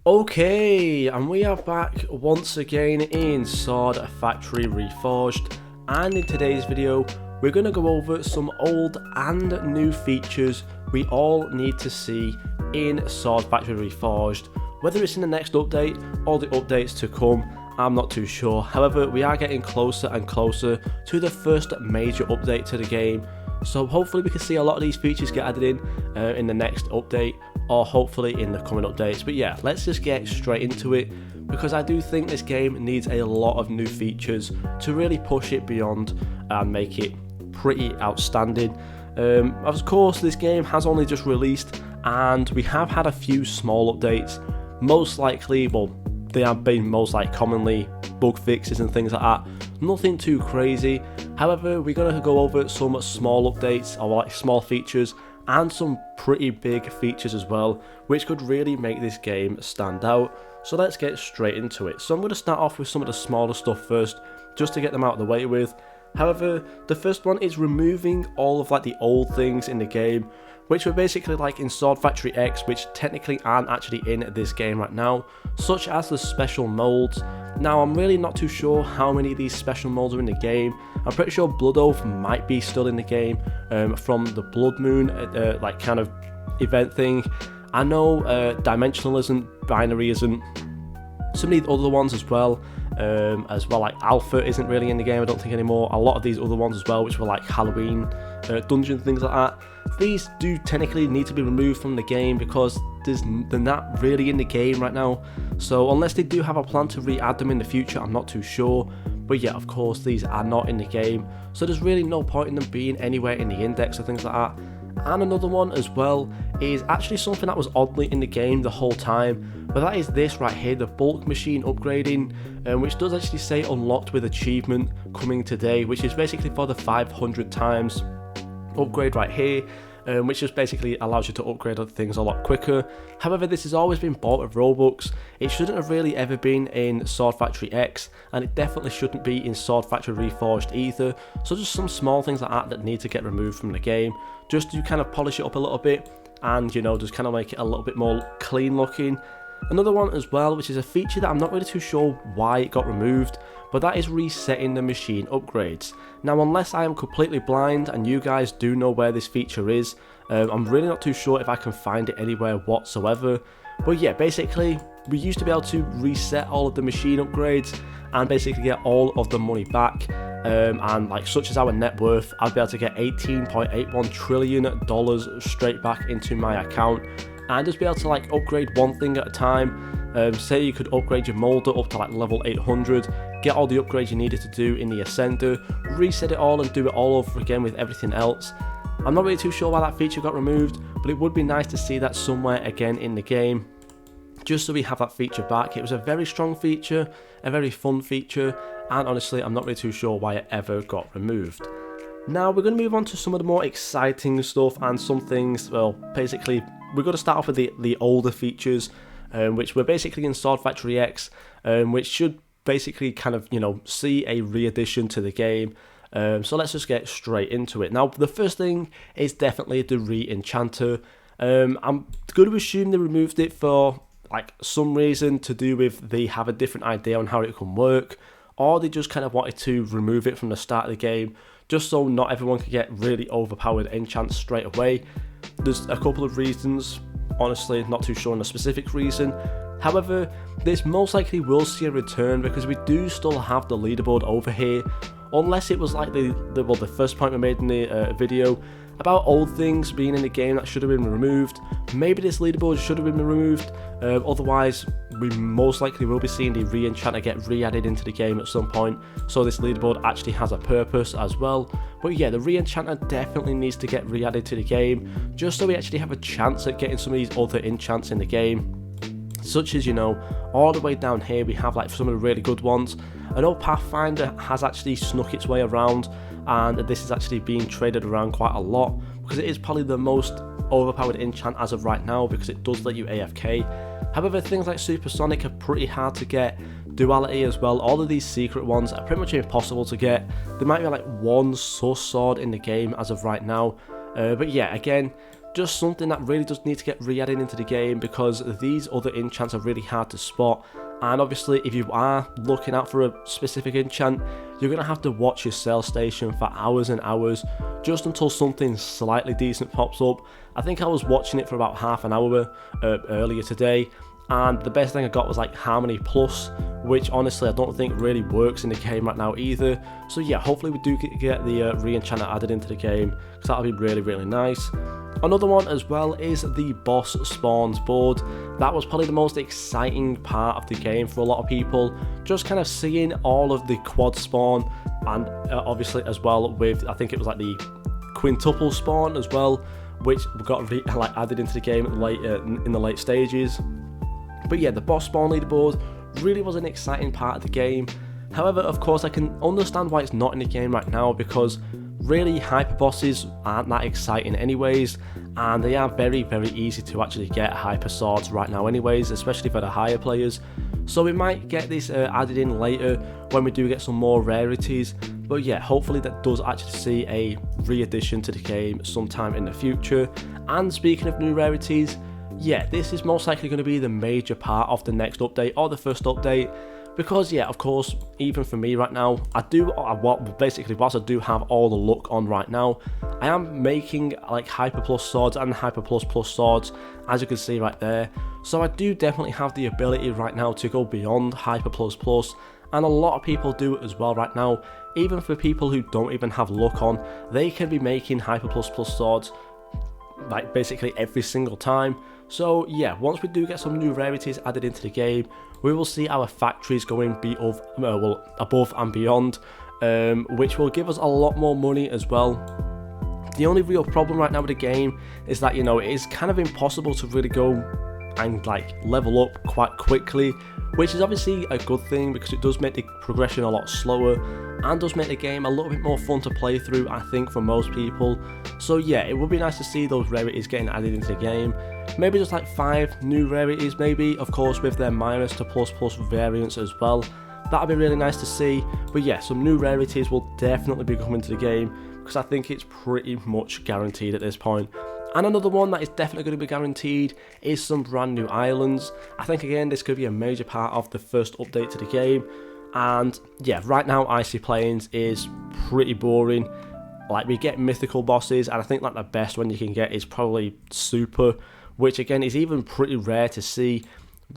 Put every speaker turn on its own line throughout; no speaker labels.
Okay, and we are back once again in Sword Factory Reforged, and in today's video we're going to go over some old and new features we all need to see in Sword Factory Reforged. Whether it's in the next update or the updates to come, I'm not too sure. However, we are getting closer and closer to the first major update to the game, so hopefully we can see a lot of these features get added in the next update, or hopefully in the coming updates. But yeah, let's just get straight into it, because I do think this game needs a lot of new features to really push it beyond and make it pretty outstanding. Of course, this game has only just released, and we have had a few small updates. Most likely, well, they have been most commonly bug fixes and things like that. Nothing too crazy. However, we're going to go over some small updates, or small features, and some pretty big features as well, which could really make this game stand out. So let's get straight into it. So I'm going to start off with some of the smaller stuff first, just to get them out of the way with. However, the first one is removing all of the old things in the game, which were basically in Sword Factory X, which technically aren't actually in this game right now, such as the special molds. Now, I'm really not too sure how many of these special molds are in the game. I'm pretty sure Blood Oath might be still in the game from the Blood Moon kind of event thing. I know Dimensional isn't, Binary isn't, some of the other ones as well, like Alpha isn't really in the game, I don't think, anymore. A lot of these other ones as well, which were like Halloween dungeon, things like that. These do technically need to be removed from the game because they're not really in the game right now. So unless they do have a plan to re-add them in the future, I'm not too sure. But yeah, of course, these are not in the game, so there's really no point in them being anywhere in the index or things like that. And another one as well is actually something that was oddly in the game the whole time, but that is this right here, the bulk machine upgrading, which does actually say unlocked with achievement coming today, which is basically for the 500 times upgrade right here, which just basically allows you to upgrade other things a lot quicker. However, this has always been bought with Robux. It shouldn't have really ever been in Sword Factory X, and it definitely shouldn't be in Sword Factory Reforged either. So just some small things like that need to get removed from the game, just to kind of polish it up a little bit, and just kind of make it a little bit more clean looking. Another one as well, which is a feature that I'm not really too sure why it got removed, but that is resetting the machine upgrades. Now, unless I am completely blind and you guys do know where this feature is, I'm really not too sure if I can find it anywhere whatsoever. But yeah, basically, we used to be able to reset all of the machine upgrades and basically get all of the money back. And such as our net worth, I'd be able to get $18.81 trillion straight back into my account, and just be able to upgrade one thing at a time. Say you could upgrade your molder up to level 800, get all the upgrades you needed to do in the Ascender, reset it all and do it all over again with everything else. I'm not really too sure why that feature got removed, but it would be nice to see that somewhere again in the game, just so we have that feature back. It was a very strong feature, a very fun feature, and honestly I'm not really too sure why it ever got removed. Now we're going to move on to some of the more exciting stuff, and some things, well, basically we're going to start off with the older features, which were basically in Sword Factory X, which should basically kind of, see a re-addition to the game. So let's just get straight into it. Now, the first thing is definitely the re-enchanter. I'm going to assume they removed it for some reason to do with they have a different idea on how it can work, or they just kind of wanted to remove it from the start of the game, just so not everyone could get really overpowered enchants straight away. There's a couple of reasons, honestly not too sure on a specific reason. However, this most likely will see a return, because we do still have the leaderboard over here, unless it was the first point we made in the video about old things being in the game that should have been removed. Maybe this leaderboard should have been removed, otherwise we most likely will be seeing the re-enchanter get re-added into the game at some point, so this leaderboard actually has a purpose as well. But yeah, the re-enchanter definitely needs to get re-added to the game, just so we actually have a chance at getting some of these other enchants in the game, such as, all the way down here we have some of the really good ones. I know Pathfinder has actually snuck its way around, and this is actually being traded around quite a lot, because it is probably the most overpowered enchant as of right now, because it does let you AFK. However, things like Supersonic are pretty hard to get, Duality as well. All of these secret ones are pretty much impossible to get. There might be one sus sword in the game as of right now, but yeah, again, just something that really does need to get re-added into the game, because these other enchants are really hard to spot. And obviously, if you are looking out for a specific enchant, you're going to have to watch your sell station for hours and hours, just until something slightly decent pops up. I think I was watching it for about half an hour earlier today, and the best thing I got was like Harmony Plus, which honestly I don't think really works in the game right now either. So yeah, hopefully we do get the re-enchanter added into the game, because that'll be really, really nice. Another one as well is the boss spawns board. That was probably the most exciting part of the game for a lot of people, just kind of seeing all of the quad spawn, and obviously as well with, I think it was like the quintuple spawn as well, which got added into the game in the late stages. But yeah, the boss spawn leaderboard really was an exciting part of the game. However, of course, I can understand why it's not in the game right now, because really hyper bosses aren't that exciting anyways, and they are very, very easy to actually get hyper swords right now anyways, especially for the higher players. So we might get this added in later when we do get some more rarities. But yeah, hopefully that does actually see a re-addition to the game sometime in the future. And speaking of new rarities, yeah, this is most likely going to be the major part of the next update, or the first update, because yeah, of course, even for me right now, whilst I do have all the luck on right now, I am making like Hyper Plus swords and Hyper Plus Plus swords, as you can see right there. So I do definitely have the ability right now to go beyond Hyper Plus Plus, and a lot of people do it as well right now. Even for people who don't even have luck on, they can be making Hyper Plus Plus swords like basically every single time. So yeah, once we do get some new rarities added into the game, we will see our factories going above and beyond, which will give us a lot more money as well. The only real problem right now with the game is that, you know, it is kind of impossible to really go and like level up quite quickly, which is obviously a good thing, because it does make the progression a lot slower and does make the game a little bit more fun to play through, I think, for most people. So yeah, it would be nice to see those rarities getting added into the game. Maybe just like 5 new rarities, maybe, of course with their minus to plus plus variants as well. That would be really nice to see. But yeah, some new rarities will definitely be coming to the game, because I think it's pretty much guaranteed at this point. And another one that is definitely going to be guaranteed is some brand new islands. I think again this could be a major part of the first update to the game. And yeah, right now Icy Plains is pretty boring. Like, we get mythical bosses, and I think like the best one you can get is probably Super, which again is even pretty rare to see.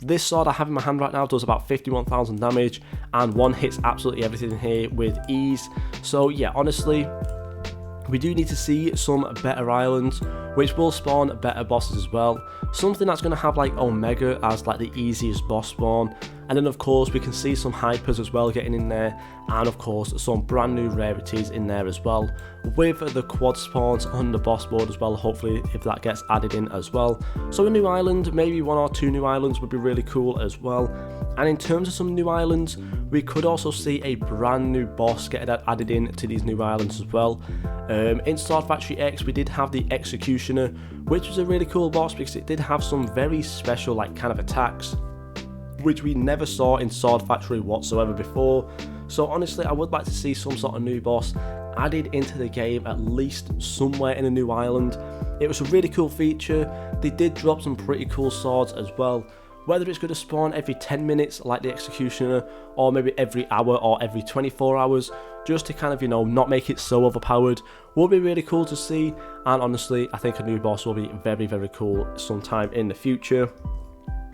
This sword I have in my hand right now does about 51,000 damage, and one hits absolutely everything here with ease. So yeah, honestly, we do need to see some better islands, which will spawn better bosses as well. Something that's going to have like Omega as like the easiest boss spawn. And then of course we can see some hypers as well getting in there, and of course some brand new rarities in there as well, with the quad spawns on the boss board as well, hopefully, if that gets added in as well. So a new island, maybe 1 or 2 new islands would be really cool as well. And in terms of some new islands, we could also see a brand new boss get added in to these new islands as well. In Sword Factory X we did have the Executioner, which was a really cool boss because it did have some very special like kind of attacks, which we never saw in Sword Factory whatsoever before. So honestly, I would like to see some sort of new boss added into the game, at least somewhere in a new island. It was a really cool feature. They did drop some pretty cool swords as well. Whether it's going to spawn every 10 minutes like the Executioner, or maybe every hour or every 24 hours, just to kind of, you know, not make it so overpowered, will be really cool to see. And honestly, I think a new boss will be very, very cool sometime in the future.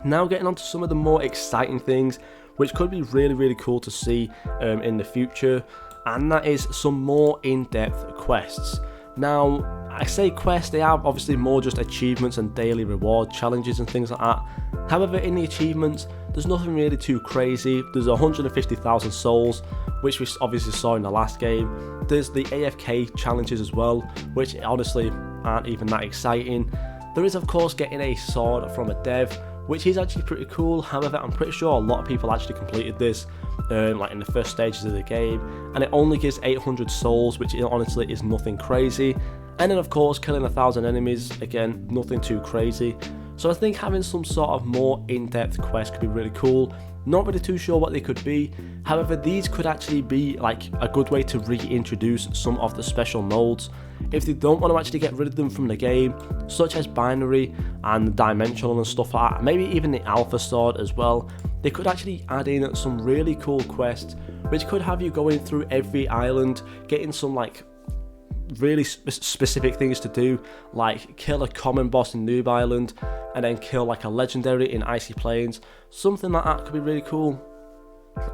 Now getting on to some of the more exciting things, which could be really, really cool to see in the future, and that is some more in-depth quests. Now, I say quests, they are obviously more just achievements and daily reward challenges and things like that. However, in the achievements, there's nothing really too crazy. There's 150,000 souls, which we obviously saw in the last game. There's the AFK challenges as well, which honestly aren't even that exciting. There is of course getting a sword from a dev, which is actually pretty cool. However, I'm pretty sure a lot of people actually completed this like in the first stages of the game, and it only gives 800 souls, which honestly is nothing crazy. And then of course killing 1,000 enemies, again nothing too crazy. So I think having some sort of more in-depth quest could be really cool. Not really too sure what they could be. However, these could actually be like a good way to reintroduce some of the special modes if they don't want to actually get rid of them from the game, such as binary and dimensional and stuff like that. Maybe even the alpha sword as well. They could actually add in some really cool quests which could have you going through every island, getting some like really specific things to do, like kill a common boss in Noob Island and then kill like a legendary in Icy Plains. Something like that could be really cool.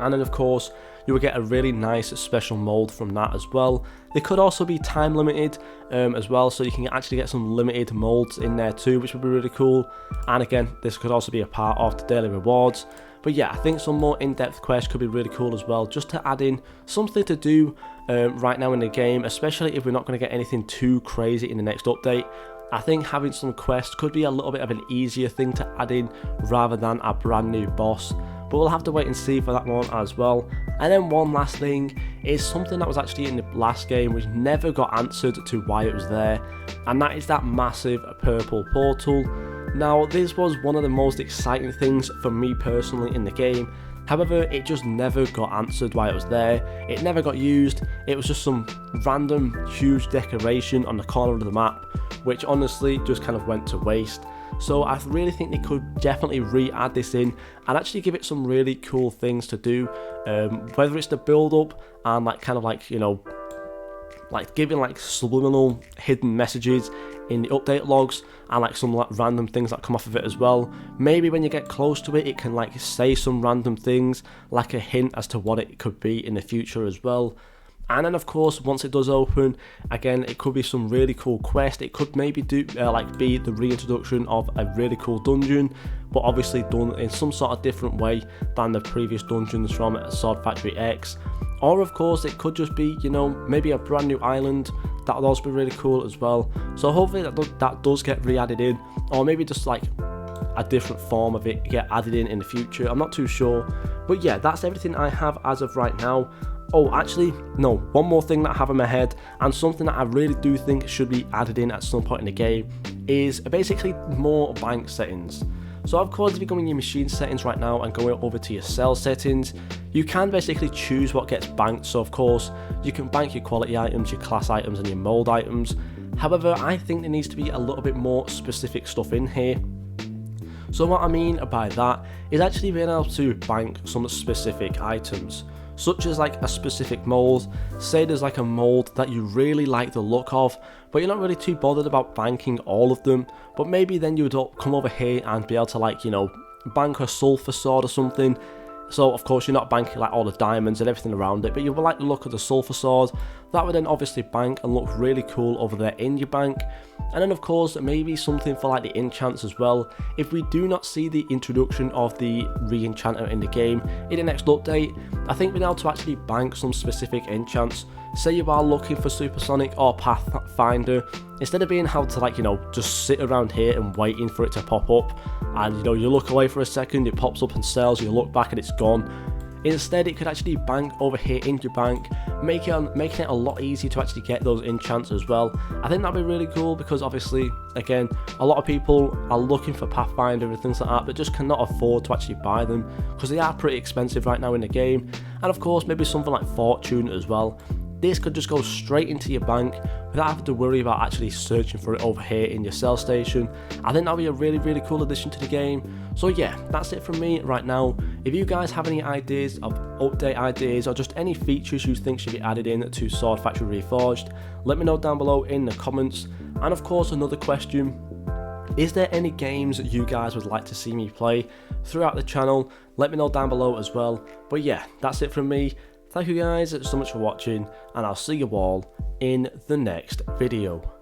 And then of course you will get a really nice special mode from that as well. They could also be time limited as well, so you can actually get some limited modes in there too, which would be really cool. And again, this could also be a part of the daily rewards. But yeah, I think some more in-depth quests could be really cool as well, just to add in something to do right now in the game, especially if we're not going to get anything too crazy in the next update. I think having some quests could be a little bit of an easier thing to add in rather than a brand new boss. But we'll have to wait and see for that one as well. And then one last thing is something that was actually in the last game which never got answered to why it was there, and that is that massive purple portal. Now, this was one of the most exciting things for me personally in the game. However, it just never got answered why it was there. It never got used. It was just some random huge decoration on the corner of the map, which honestly just kind of went to waste. So I really think they could definitely re-add this in and actually give it some really cool things to do, whether it's the build up and like kind of like, you know, like giving like subliminal hidden messages in the update logs and like some like random things that come off of it as well. Maybe when you get close to it, it can like say some random things, like a hint as to what it could be in the future as well. And then of course, once it does open, again, it could be some really cool quest. It could maybe do like be the reintroduction of a really cool dungeon, but obviously done in some sort of different way than the previous dungeons from Sword Factory X. Or of course, it could just be, you know, maybe a brand new island. That would also be really cool as well. So hopefully that does get re-added in, or maybe just like a different form of it get added in the future. I'm not too sure. But yeah, that's everything I have as of right now. Oh, actually, no, one more thing that I have in my head, and something that I really do think should be added in at some point in the game, is basically more bank settings. So of course, if you go in your machine settings right now and go over to your cell settings, you can basically choose what gets banked. So of course, you can bank your quality items, your class items, and your mold items. However, I think there needs to be a little bit more specific stuff in here. So what I mean by that is actually being able to bank some specific items, such as like a specific mold. Say there's like a mold that you really like the look of, but you're not really too bothered about banking all of them, but maybe then you would come over here and be able to, like, you know, bank a sulfur sword or something. So of course you're not banking like all the diamonds and everything around it, but you will like the look of the sulfur sword. That would then obviously bank and look really cool over there in your bank. And then of course maybe something for like the enchants as well. If we do not see the introduction of the re-enchanter in the game in the next update, I think being able to actually bank some specific enchants. Say you are looking for Supersonic or Pathfinder, instead of being able to, like, you know, just sit around here and waiting for it to pop up, and, you know, you look away for a second, it pops up and sells, you look back and it's gone. Instead, it could actually bank over here in your bank, making it a lot easier to actually get those enchants as well. I think that'd be really cool because obviously, again, a lot of people are looking for Pathfinder and things like that, but just cannot afford to actually buy them because they are pretty expensive right now in the game. And of course, maybe something like Fortune as well. This could just go straight into your bank without having to worry about actually searching for it over here in your cell station. I think that'll be a really, really cool addition to the game. So yeah, that's it from me right now. If you guys have any ideas of update ideas or just any features you think should be added in to Sword Factory Reforged, let me know down below in the comments. And of course, another question: is there any games that you guys would like to see me play throughout the channel? Let me know down below as well. But yeah, that's it from me. Thank you guys so much for watching, and I'll see you all in the next video.